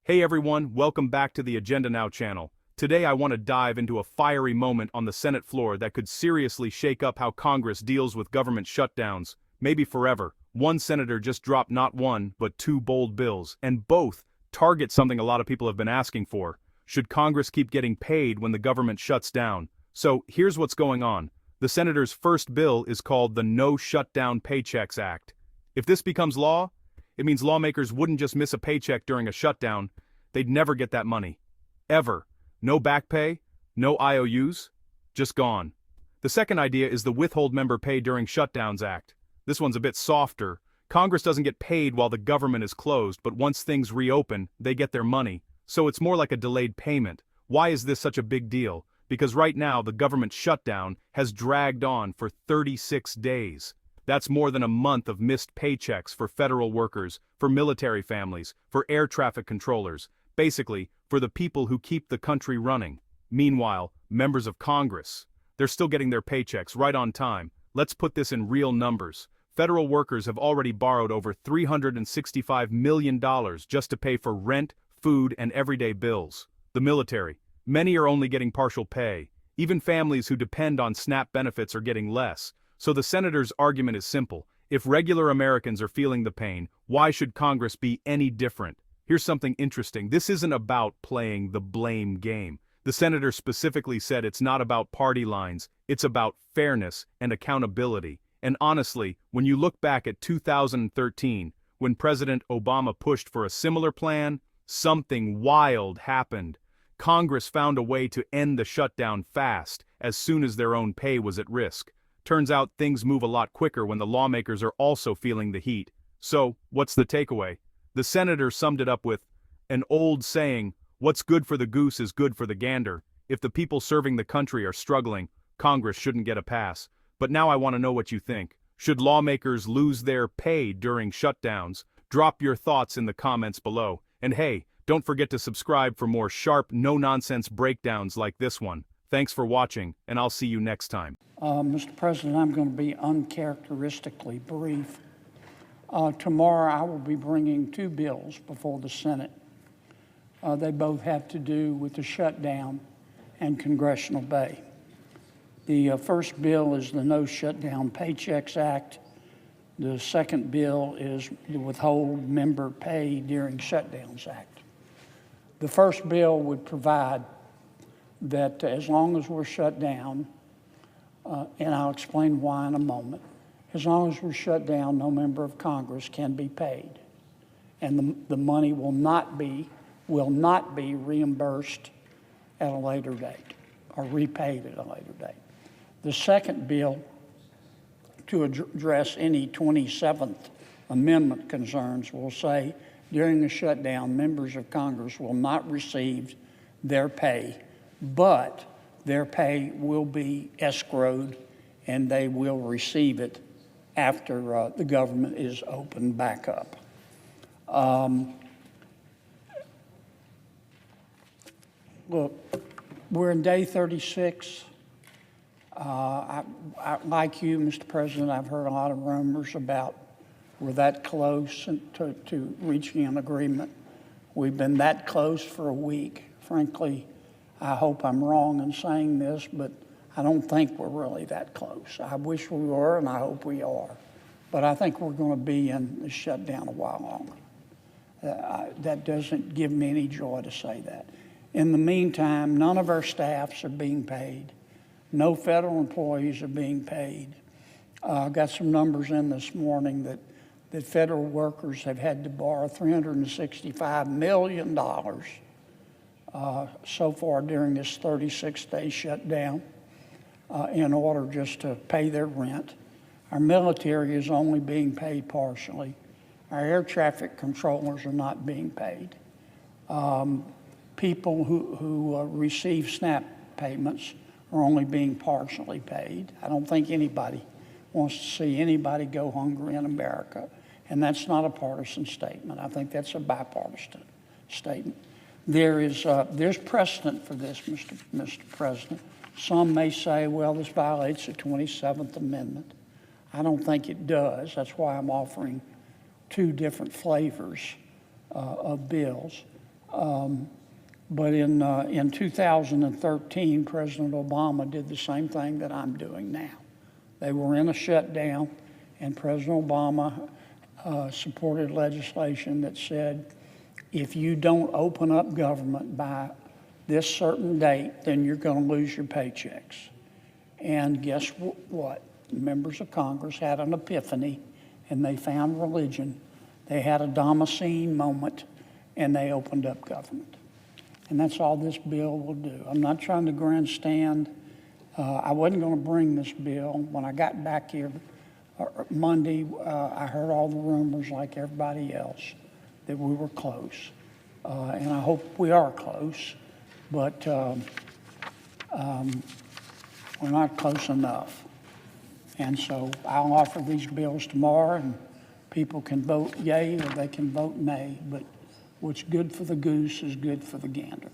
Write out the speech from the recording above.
Hey everyone, welcome back to the Agenda Now channel. Today I want to dive into a fiery moment on the Senate floor that could seriously shake up how Congress deals with government shutdowns, maybe forever. One senator just dropped not one, but two bold bills, and both target something a lot of people have been asking for. Should Congress keep getting paid when the government shuts down? So here's what's going on. The senator's first bill is called the No Shutdown Paychecks Act. If this becomes law, it means lawmakers wouldn't just miss a paycheck during a shutdown, they'd never get that money. Ever. No back pay, no IOUs, just gone. The second idea is the Withhold Member Pay During Shutdowns Act. This one's a bit softer. Congress doesn't get paid while the government is closed, but once things reopen, they get their money. So it's more like a delayed payment. Why is this such a big deal? Because right now the government shutdown has dragged on for 36 days. That's more than a month of missed paychecks for federal workers, for military families, for air traffic controllers, basically, for the people who keep the country running. Meanwhile, members of Congress, they're still getting their paychecks right on time. Let's put this in real numbers. Federal workers have already borrowed over $365 million just to pay for rent, food, and everyday bills. The military, many are only getting partial pay. Even families who depend on SNAP benefits are getting less. So the senator's argument is simple. If regular Americans are feeling the pain, why should Congress be any different? Here's something interesting. This isn't about playing the blame game. The senator specifically said it's not about party lines, it's about fairness and accountability. And honestly, when you look back at 2013, when President Obama pushed for a similar plan, something wild happened. Congress found a way to end the shutdown fast, as soon as their own pay was at risk. Turns out things move a lot quicker when the lawmakers are also feeling the heat. So, what's the takeaway? The senator summed it up with an old saying, what's good for the goose is good for the gander. If the people serving the country are struggling, Congress shouldn't get a pass. But now I want to know what you think. Should lawmakers lose their pay during shutdowns? Drop your thoughts in the comments below. And hey, don't forget to subscribe for more sharp, no-nonsense breakdowns like this one. Thanks for watching, and I'll see you next time. Mr. President, I'm going to be uncharacteristically brief. Tomorrow I will be bringing two bills before the Senate. They both have to do with the shutdown and congressional pay. The first bill is the No Shutdown Paychecks Act. The second bill is the Withhold Member Pay During Shutdowns Act. The first bill would provide that as long as we're shut down, and I'll explain why in a moment, as long as we're shut down, no member of Congress can be paid. And the money will not be reimbursed at a later date or repaid at a later date. The second bill, to address any 27th Amendment concerns, will say during the shutdown, members of Congress will not receive their pay, but their pay will be escrowed and they will receive it after the government is opened back up. Look, we're in day 36. Like you, Mr. President, I've heard a lot of rumors about we're that close to reaching an agreement. We've been that close for a week. Frankly, I hope I'm wrong in saying this, but I don't think we're really that close. I wish we were, and I hope we are. But I think we're going to be in the shutdown a while longer. That doesn't give me any joy to say that. In the meantime, none of our staffs are being paid. No federal employees are being paid. I got some numbers in this morning that federal workers have had to borrow $365 million so far during this 36-day shutdown in order just to pay their rent. Our military is only being paid partially. Our air traffic controllers are not being paid. People who receive SNAP payments are only being partially paid. I don't think anybody wants to see anybody go hungry in America, and that's not a partisan statement. I think that's a bipartisan statement. There's precedent for this, Mr. President. Some may say, well, this violates the 27th Amendment. I don't think it does. That's why I'm offering two different flavors of bills. But in 2013, President Obama did the same thing that I'm doing now. They were in a shutdown, and President Obama supported legislation that said, if you don't open up government by this certain date, then you're going to lose your paychecks. And guess what? Members of Congress had an epiphany, and they found religion. They had a Damascene moment, and they opened up government. And that's all this bill will do. I'm not trying to grandstand. I wasn't going to bring this bill. When I got back here Monday, I heard all the rumors like everybody else that we were close. And I hope we are close, but we're not close enough. And so I'll offer these bills tomorrow, and people can vote yay or they can vote nay. But what's good for the goose is good for the gander.